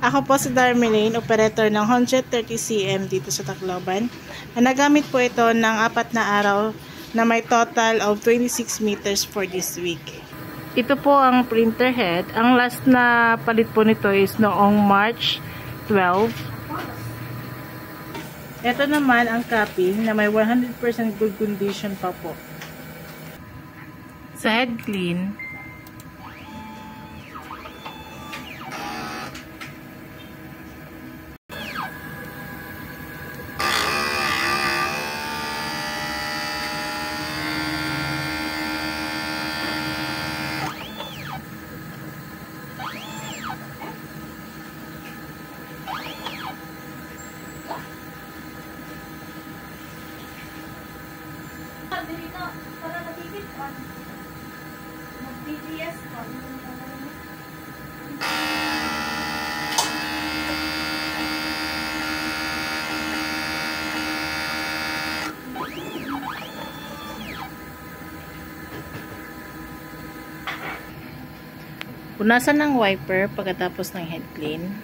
Ako po si Darmelane, operator ng 130cm dito sa Tacloban. Nagamit po ito ng 4 na araw na may total of 26 meters for this week. Ito po ang printer head. Ang last na palit po nito is noong March 12. Ito naman ang copy na may 100% good condition pa po. Sa head clean, dito para nakikit on mag-BTS on. punasan ng wiper pagkatapos ng head clean.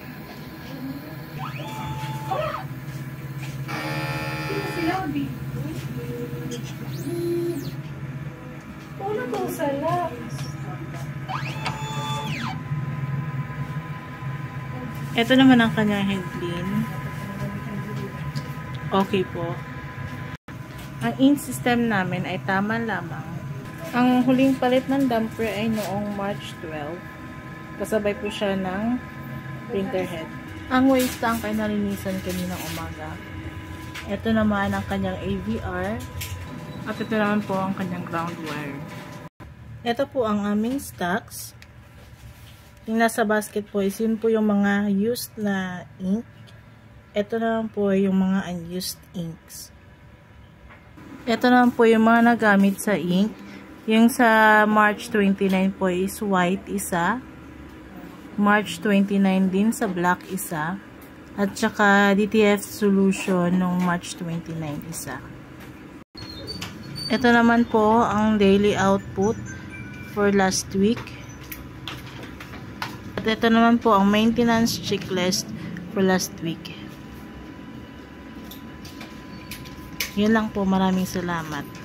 Ito naman ang kanyang head clean. Okay po. Ang ink system namin ay tama lamang. Ang huling palit ng damper ay noong March 12. Kasabay po siya ng printer head. Ang waste tank ay nalinisan kaninang umaga. Ito naman ang kanyang AVR. At ito naman po ang kanyang ground wire. Ito po ang aming stocks. Yung nasa basket po is yun po yung mga used na ink. Ito naman po yung mga unused inks. Ito naman po yung mga nagamit sa ink. Yung sa March 29 po is white isa. March 29 din sa black isa. At saka DTF solution nung March 29 isa. Ito naman po ang daily output for last week. At ito naman po ang maintenance checklist for last week. Yun lang po. Maraming salamat.